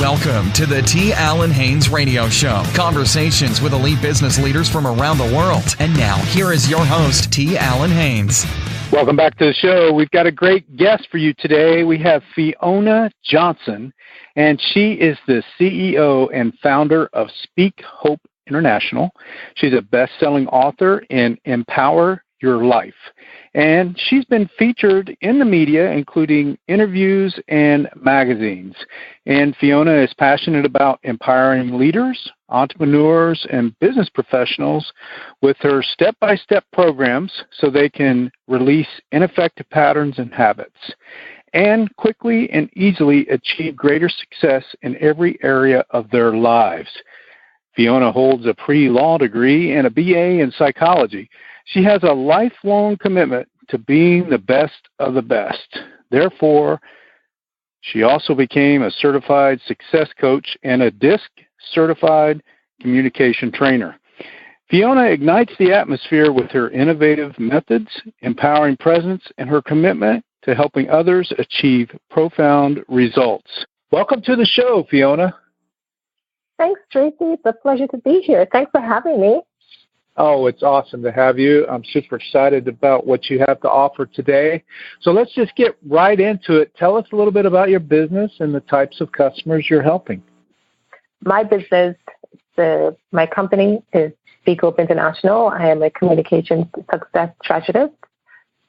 Welcome to the T. Allen Haynes Radio Show. Conversations with elite business leaders from around the world. And now, here is your host, T. Allen Haynes. Welcome back to the show. We've got a great guest for you today. We have Fiona Johnson, and she is the CEO and founder of Speak Hope International. She's a best-selling author in Empower Your Life. And she's been featured in the media, including interviews and magazines. And Fiona is passionate about empowering leaders, entrepreneurs, and business professionals with her step-by-step programs so they can release ineffective patterns and habits and quickly and easily achieve greater success in every area of their lives. Fiona holds a pre-law degree and a BA in psychology. She has a lifelong commitment to being the best of the best. Therefore, she also became a certified success coach and a DISC certified communication trainer. Fiona ignites the atmosphere with her innovative methods, empowering presence, and her commitment to helping others achieve profound results. Welcome to the show, Fiona. Thanks, Tracy. It's a pleasure to be here. Thanks for having me. Oh, it's awesome to have you. I'm super excited about what you have to offer today. So let's just get right into it. Tell us a little bit about your business and the types of customers you're helping. My business, my company is Speak Hope International. I am a communications success strategist,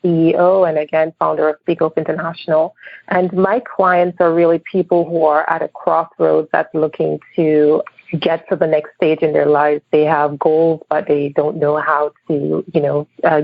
CEO, and again, founder of Speak Hope International. And my clients are really people who are at a crossroads that's looking to get to the next stage in their lives. They have goals, but they don't know how to,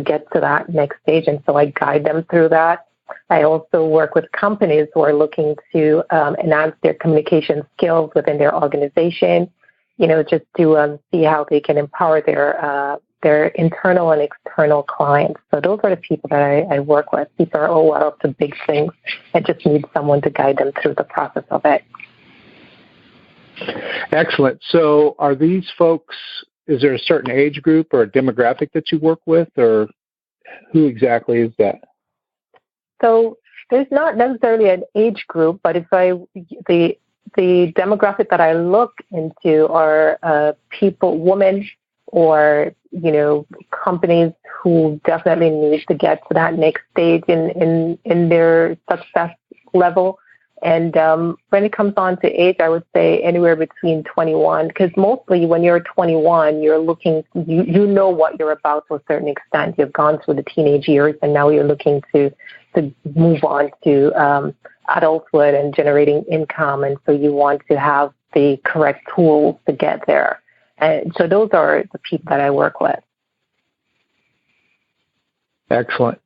get to that next stage. And so I guide them through that. I also work with companies who are looking to enhance their communication skills within their organization, just to see how they can empower their internal and external clients. So those are the people that I work with. People are all up to big things. I just need someone to guide them through the process of it. Excellent. So are these folks, is there a certain age group or a demographic that you work with, or who exactly is that? So there's not necessarily an age group, but the demographic that I look into are women or, companies who definitely need to get to that next stage in their success level. And when it comes on to age, I would say anywhere between 21, because mostly when you're 21, you're looking, you know what you're about to a certain extent. You've gone through the teenage years, and now you're looking to move on to adulthood and generating income. And so you want to have the correct tools to get there. And so those are the people that I work with. Excellent.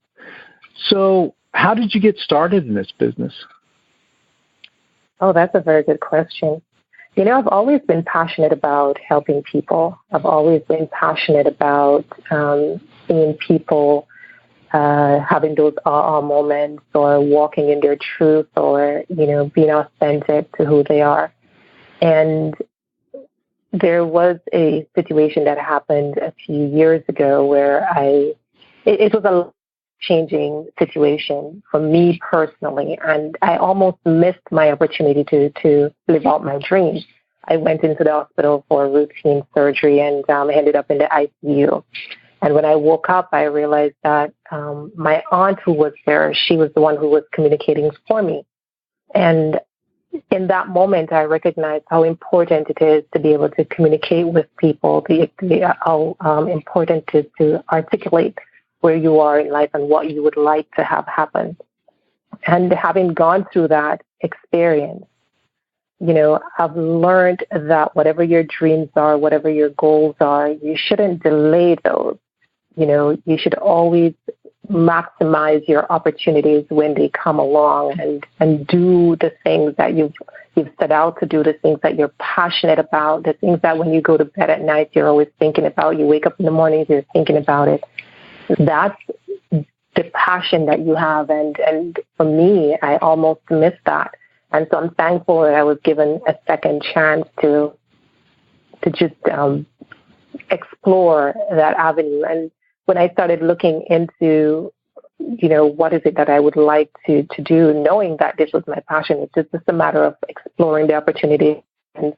So how did you get started in this business? Oh, that's a very good question. I've always been passionate about helping people. I've always been passionate about seeing people having those aha moments or walking in their truth or, being authentic to who they are. And there was a situation that happened a few years ago where it was a changing situation for me personally, and I almost missed my opportunity to live out my dreams. I went into the hospital for routine surgery and ended up in the ICU. And when I woke up, I realized that my aunt who was there, she was the one who was communicating for me. And in that moment, I recognized how important it is to be able to communicate with people, how important it is to articulate where you are in life and what you would like to have happen. And having gone through that experience, I've learned that whatever your dreams are, whatever your goals are, you shouldn't delay those. You should always maximize your opportunities when they come along and do the things that you've set out to do, the things that you're passionate about, the things that when you go to bed at night, you're always thinking about. You wake up in the mornings, you're thinking about it. That's the passion that you have. And for me, I almost missed that. And so I'm thankful that I was given a second chance to just explore that avenue. And when I started looking into what is it that I would like to do, knowing that this was my passion. It's just a matter of exploring the opportunity and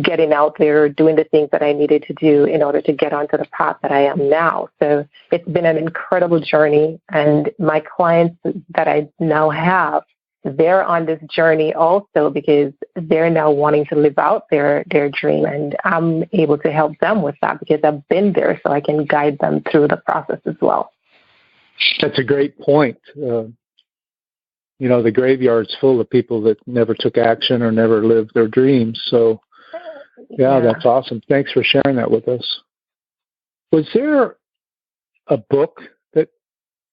getting out there, doing the things that I needed to do in order to get onto the path that I am now. So it's been an incredible journey. And my clients that I now have, they're on this journey also because they're now wanting to live out their dream. And I'm able to help them with that because I've been there, so I can guide them through the process as well. That's a great point. The graveyard's full of people that never took action or never lived their dreams. So, yeah, that's awesome. Thanks for sharing that with us. Was there a book that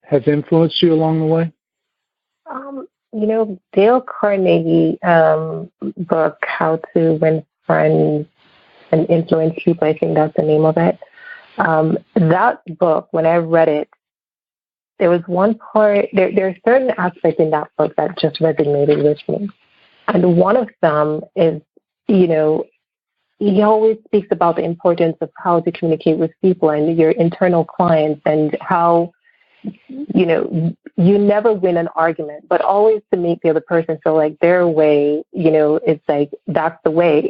has influenced you along the way? Dale Carnegie book, How to Win Friends and Influence People, I think that's the name of it. That book, when I read it, there was one part, there are certain aspects in that book that just resonated with me. And one of them is, he always speaks about the importance of how to communicate with people and your internal clients and how, you never win an argument, but always to make the other person feel like their way, it's like, that's the way.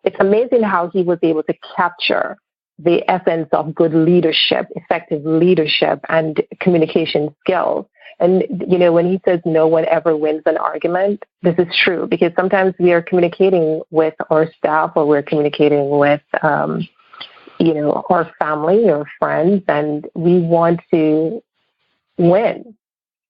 It's amazing how he was able to capture the essence of good leadership, effective leadership, and communication skills. And, when he says no one ever wins an argument, this is true because sometimes we are communicating with our staff or we're communicating with, our family or friends, and we want to win,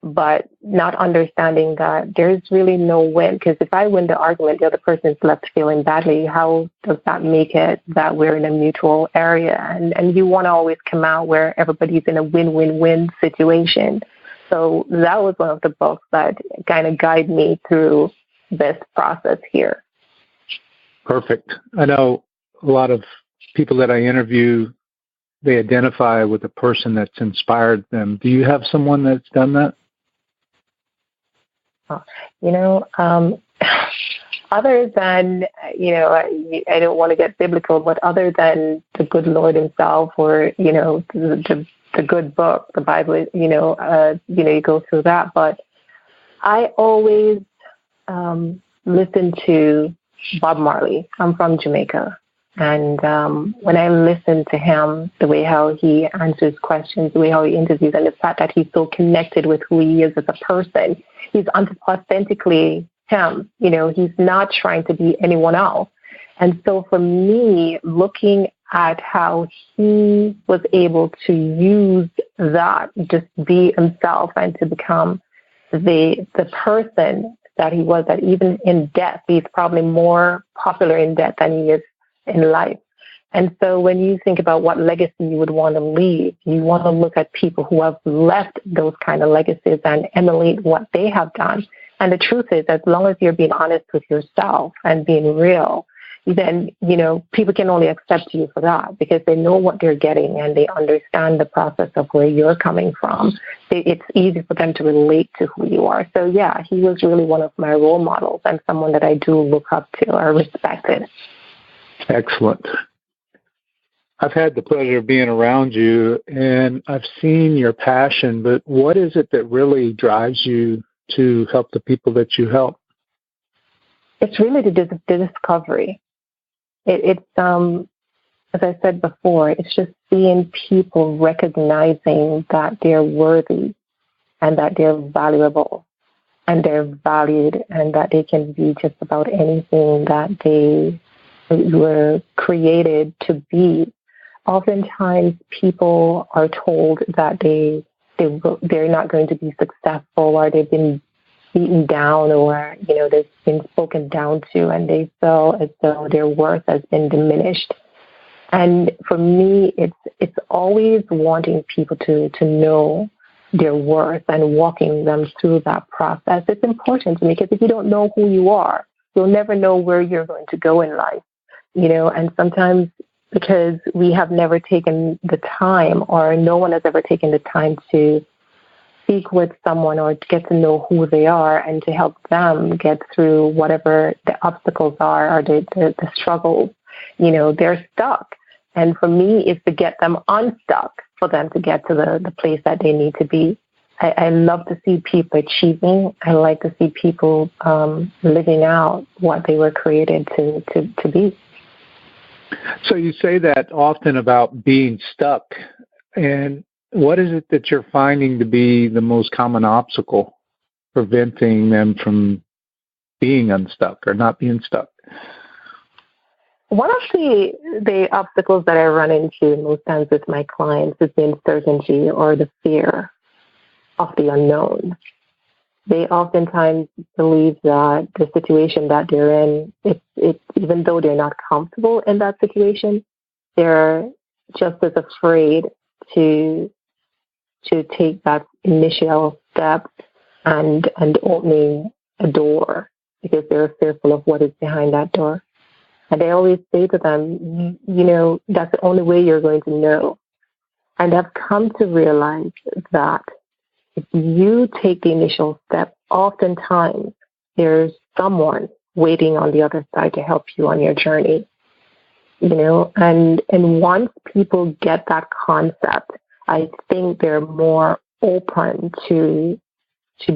but not understanding that there's really no win. Because if I win the argument, the other person is left feeling badly. How does that make it that we're in a mutual area? And you want to always come out where everybody's in a win-win-win situation. So that was one of the books that kind of guide me through this process here. Perfect. I know a lot of people that I interview, they identify with a person that's inspired them. Do you have someone that's done that? Other than, I don't want to get biblical, but other than the good Lord himself or, the good book, the Bible, you go through that. But I always listen to Bob Marley. I'm from Jamaica. And when I listen to him, the way how he answers questions, the way how he interviews, and the fact that he's so connected with who he is as a person, he's authentically him. He's not trying to be anyone else. And so for me, looking at how he was able to use that, just be himself and to become the person that he was, that even in death, he's probably more popular in death than he is in life. And so when you think about what legacy you would want to leave, you want to look at people who have left those kind of legacies and emulate what they have done. And the truth is, as long as you're being honest with yourself and being real, then, people can only accept you for that because they know what they're getting and they understand the process of where you're coming from. It's easy for them to relate to who you are. So, yeah, he was really one of my role models and someone that I do look up to or respected. Excellent. I've had the pleasure of being around you, and I've seen your passion, but what is it that really drives you to help the people that you help? It's really the discovery. It's as I said before, it's just seeing people recognizing that they're worthy and that they're valuable and they're valued and that they can be just about anything that they were created to be. Oftentimes, people are told that they're not going to be successful, or they've been beaten down, or they've been spoken down to, and they feel as though their worth has been diminished. And for me, it's always wanting people to know their worth and walking them through that process. It's important to me because if you don't know who you are, you'll never know where you're going to go in life. And sometimes because we have never taken the time, or no one has ever taken the time to speak with someone or to get to know who they are and to help them get through whatever the obstacles are or the struggles, they're stuck. And for me, it's to get them unstuck for them to get to the place that they need to be. I love to see people achieving. I like to see people living out what they were created to be. So you say that often about being stuck. And what is it that you're finding to be the most common obstacle preventing them from being unstuck or not being stuck? One of the obstacles that I run into most times with my clients is the uncertainty or the fear of the unknown. They oftentimes believe that the situation that they're in, even though they're not comfortable in that situation, they're just as afraid to take that initial step and opening a door because they're fearful of what is behind that door. And I always say to them, that's the only way you're going to know. And I've come to realize that if you take the initial step, oftentimes there's someone waiting on the other side to help you on your journey. And once people get that concept, I think they're more open to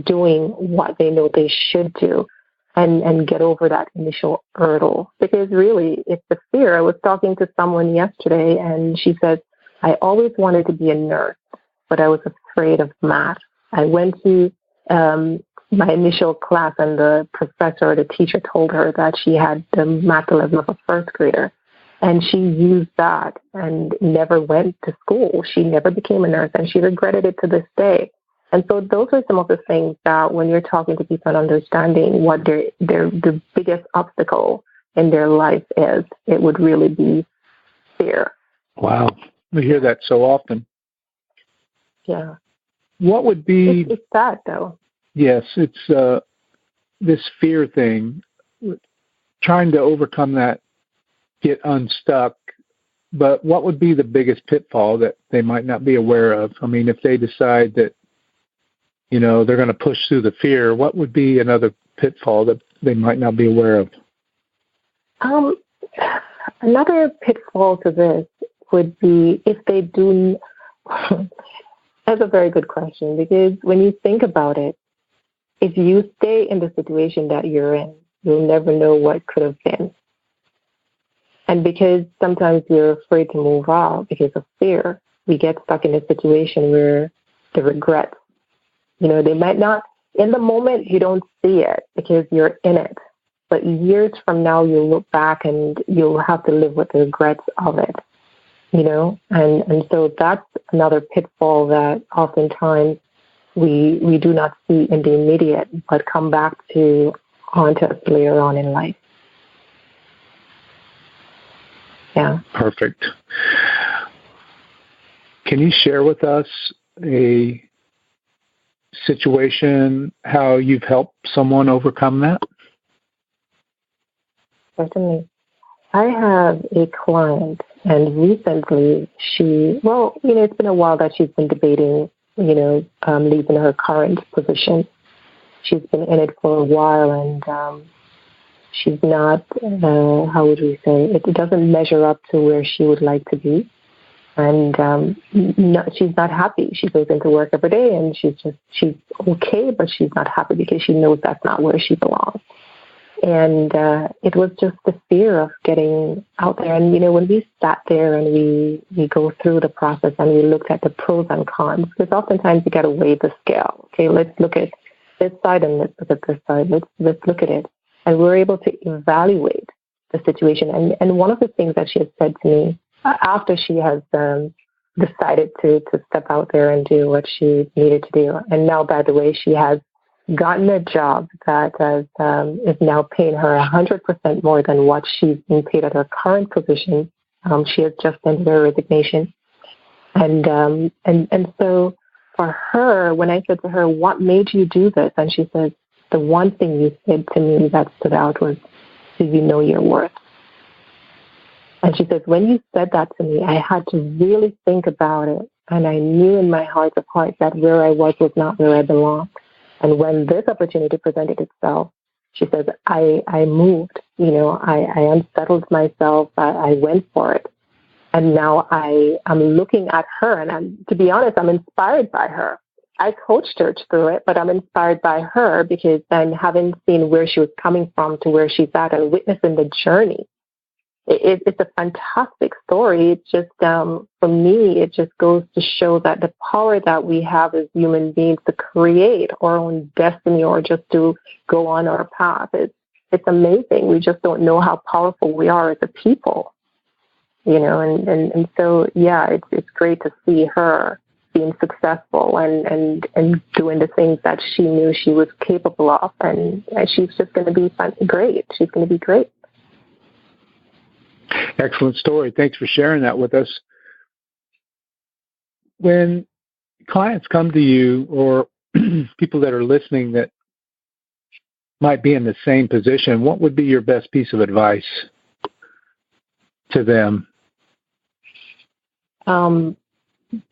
doing what they know they should do and get over that initial hurdle. Because really, it's the fear. I was talking to someone yesterday, and she said, I always wanted to be a nurse, but I was afraid of math. I went to my initial class, and the professor or the teacher told her that she had the math level of a first grader. And she used that and never went to school. She never became a nurse, and she regretted it to this day. And so those are some of the things that when you're talking to people and understanding what the biggest obstacle in their life is, it would really be fear. Wow. We hear that so often. Yeah. What would be... It's sad, though. Yes, it's this fear thing, trying to overcome that, get unstuck. But what would be the biggest pitfall that they might not be aware of? I mean, if they decide that, they're going to push through the fear, what would be another pitfall that they might not be aware of? Another pitfall to this would be if they do. That's a very good question, because when you think about it, if you stay in the situation that you're in, you'll never know what could have been. And because sometimes you're afraid to move out because of fear, we get stuck in a situation where the regrets, they might not, in the moment, you don't see it because you're in it. But years from now, you'll look back and you'll have to live with the regrets of it, and so that's another pitfall that oftentimes we do not see in the immediate, but come back to haunt us later on in life. Yeah. Perfect. Can you share with us a situation, how you've helped someone overcome that? Certainly. I have a client, and recently it's been a while that she's been debating, leaving her current position. She's been in it for a while, and she's not, how would we say, it doesn't measure up to where she would like to be. And she's not happy. She goes into work every day, and she's okay, but she's not happy because she knows that's not where she belongs. And it was just the fear of getting out there. And, when we sat there and we go through the process and we looked at the pros and cons, because oftentimes you got to weigh the scale. Okay, let's look at this side and let's look at this side. Let's look at it. And we're able to evaluate the situation. And one of the things that she has said to me after she has decided to step out there and do what she needed to do, and now, by the way, she has gotten a job that is now paying her 100% more than what she's being paid at her current position. She has just ended her resignation. And so for her, when I said to her, what made you do this? And she said, the one thing you said to me that stood out was, do you know your worth? And she says, when you said that to me, I had to really think about it. And I knew in my heart of hearts that where I was not where I belonged. And when this opportunity presented itself, she says, I moved, I unsettled myself. I went for it. And now I am looking at her, and to be honest, I'm inspired by her. I coached her through it, but I'm inspired by her because then having seen where she was coming from to where she's at and witnessing the journey, it's a fantastic story. It's just, for me, it just goes to show that the power that we have as human beings to create our own destiny or just to go on our path, it's amazing. We just don't know how powerful we are as a people, and so, yeah, it's great to see her being successful and doing the things that she knew she was capable of. And she's just going to be great. She's going to be great. Excellent story. Thanks for sharing that with us. When clients come to you or people that are listening that might be in the same position, what would be your best piece of advice to them?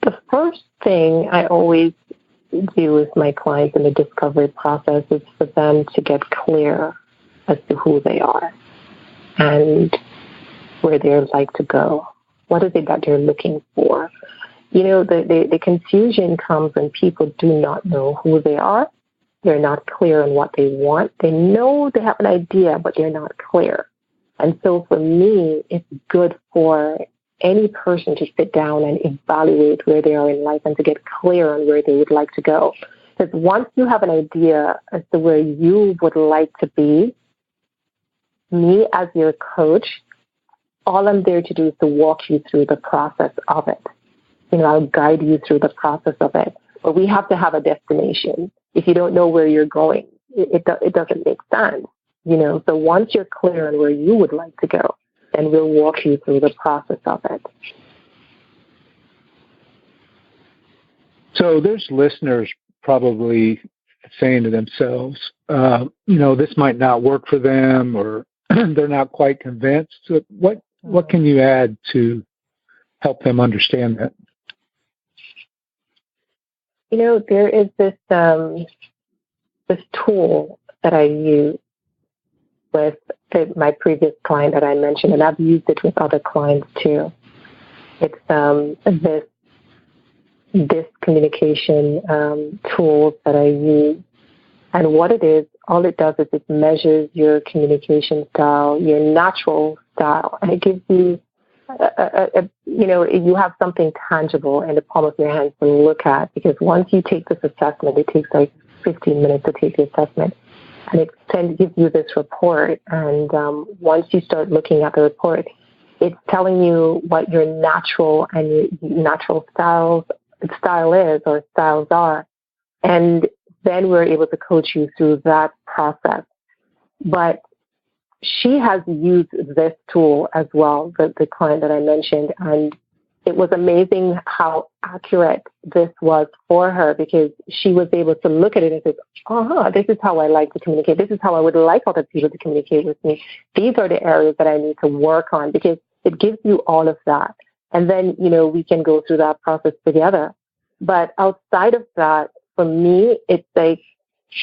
The first thing I always do with my clients in the discovery process is for them to get clear as to who they are and where they'd like to go. What is it that they're looking for? The confusion comes when people do not know who they are. They're not clear on what they want. They know they have an idea, but they're not clear. And so for me, it's good for any person to sit down and evaluate where they are in life and to get clear on where they would like to go. Because once you have an idea as to where you would like to be, me as your coach, all I'm there to do is to walk you through the process of it. I'll guide you through the process of it. But we have to have a destination. If you don't know where you're going, it doesn't make sense. So once you're clear on where you would like to go, then we'll walk you through the process of it. So there's listeners probably saying to themselves, this might not work for them, or they're not quite convinced. So what can you add to help them understand that? There is this tool that I use with my previous client that I mentioned, and I've used it with other clients too. It's this communication tool that I use, and what it is, all it does is it measures your communication style, your natural style, and it gives you you have something tangible in the palm of your hands to look at, because once you take this assessment, it takes like 15 minutes to take the assessment, and it gives you this report. And once you start looking at the report, it's telling you what your natural and your natural style is or styles are. And then we're able to coach you through that process. But she has used this tool as well, the client that I mentioned, and it was amazing how accurate this was for her, because she was able to look at it and say, this is how I like to communicate. This is how I would like other people to communicate with me. These are the areas that I need to work on, because it gives you all of that. And then, we can go through that process together. But outside of that, for me, it's like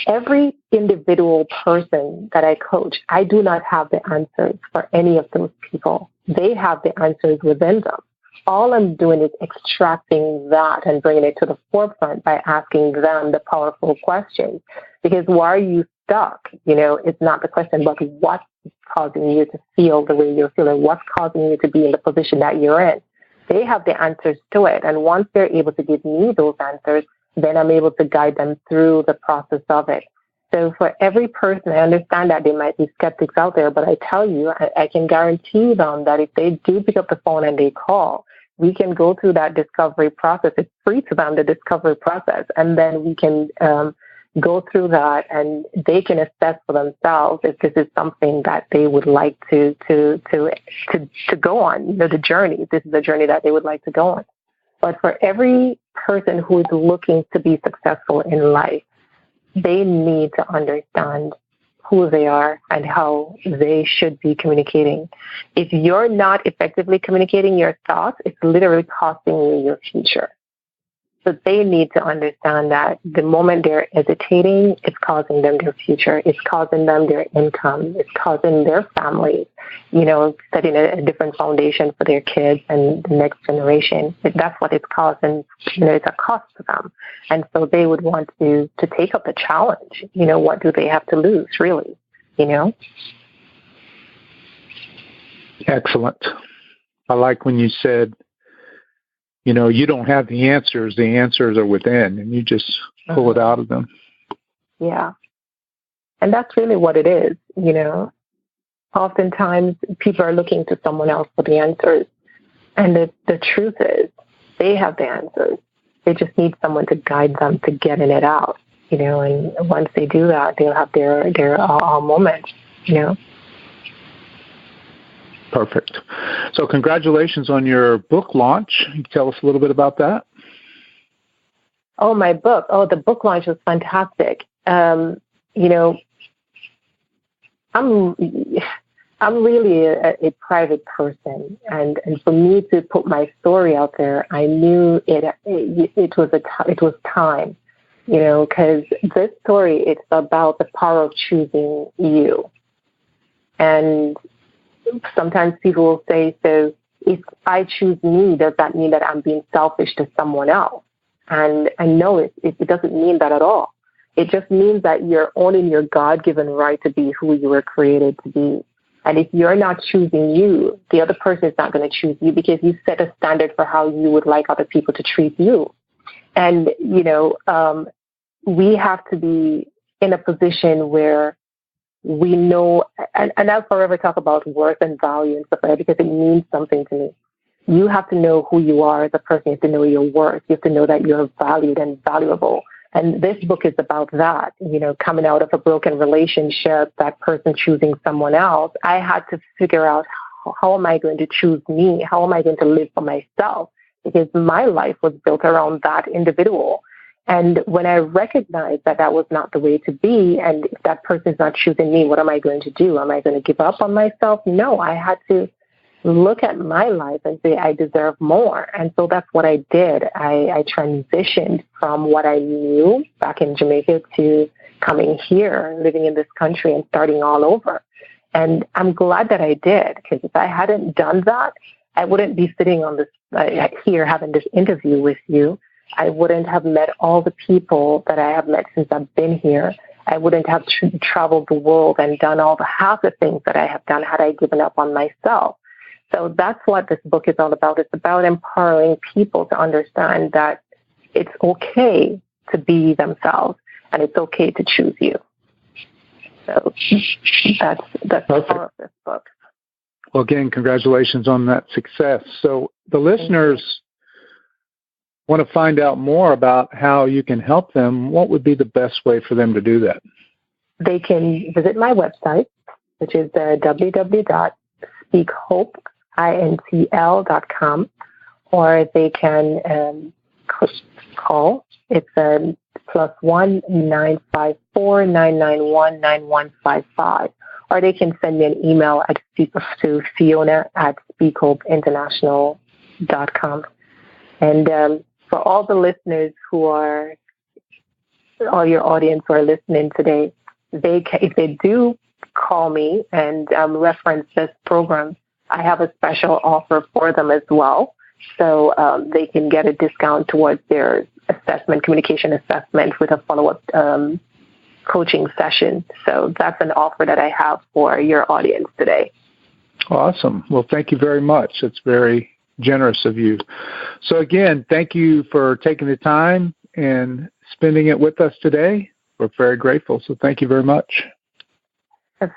every individual person that I coach, I do not have the answers for any of those people. They have the answers within them. All I'm doing is extracting that and bringing it to the forefront by asking them the powerful questions. Because why are you stuck? It's not the question, but what's causing you to feel the way you're feeling? What's causing you to be in the position that you're in? They have the answers to it. And once they're able to give me those answers, then I'm able to guide them through the process of it. So for every person, I understand that there might be skeptics out there, but I tell you, I can guarantee them that if they do pick up the phone and they call, we can go through that discovery process. It's free to them, the discovery process, and then we can go through that, and they can assess for themselves if this is something that they would like to go on. The journey. This is the journey that they would like to go on. But for every person who is looking to be successful in life, they need to understand who they are and how they should be communicating. If you're not effectively communicating your thoughts, it's literally costing you your future. So they need to understand that the moment they're hesitating, it's causing them their future. It's causing them their income. It's causing their families, setting a different foundation for their kids and the next generation. That's what it's causing. It's a cost to them. And so they would want to take up the challenge. What do they have to lose, really? Excellent. I like when you said, you don't have the answers are within, and you just pull it out of them. Yeah. And that's really what it is, Oftentimes, people are looking to someone else for the answers. And the truth is, they have the answers. They just need someone to guide them to getting it out, and once they do that, they'll have their moment, Perfect. So congratulations on your book launch. Can you tell us a little bit about that? Oh, my book. Oh, the book launch was fantastic. I'm really a private person, and for me to put my story out there, I knew it was time, because this story, it's about the power of choosing you. And sometimes people will say, so if I choose me, does that mean that I'm being selfish to someone else? And I know it doesn't mean that at all. It just means that you're owning your God-given right to be who you were created to be. And if you're not choosing you, the other person is not going to choose you because you set a standard for how you would like other people to treat you. And, we have to be in a position where we know, and I'll forever talk about worth and value and stuff like that because it means something to me. You have to know who you are as a person. You have to know your worth. You have to know that you're valued and valuable. And this book is about that, coming out of a broken relationship, that person choosing someone else. I had to figure out how am I going to choose me? How am I going to live for myself? Because my life was built around that individual. And when I recognized that that was not the way to be, and if that person is not choosing me, what am I going to do? Am I going to give up on myself? No, I had to look at my life and say, I deserve more. And so that's what I did. I transitioned from what I knew back in Jamaica to coming here, living in this country and starting all over. And I'm glad that I did, because if I hadn't done that, I wouldn't be sitting on this here having this interview with you. I wouldn't have met all the people that I have met since I've been here. I wouldn't have traveled the world and done half the things that I have done had I given up on myself. So that's what this book is all about. It's about empowering people to understand that it's okay to be themselves and it's okay to choose you. So that's the power of this book. Well, again, congratulations on that success. So the listeners want to find out more about how you can help them. What would be the best way for them to do that? They can visit my website, which is www.speakhopeintl.com, or they can call. It's +1 954 991 9155, or they can send me an email to Fiona at speakhopeinternational.com. And for all the listeners all your audience who are listening today, if they do call me and reference this program, I have a special offer for them as well. So they can get a discount towards their communication assessment with a follow-up coaching session. So that's an offer that I have for your audience today. Awesome. Well, thank you very much. It's very generous of you. So again, thank you for taking the time and spending it with us today. We're very grateful. So thank you very much.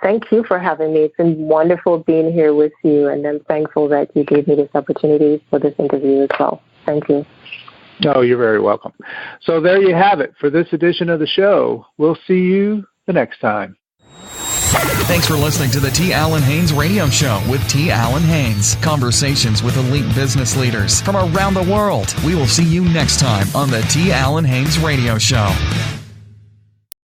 Thank you for having me. It's been wonderful being here with you, and I'm thankful that you gave me this opportunity for this interview as well. Thank you. No, you're very welcome. So there you have it for this edition of the show. We'll see you the next time. Thanks for listening to the T. Allen Haynes Radio Show with T. Allen Haynes. Conversations with elite business leaders from around the world. We will see you next time on the T. Allen Haynes Radio Show.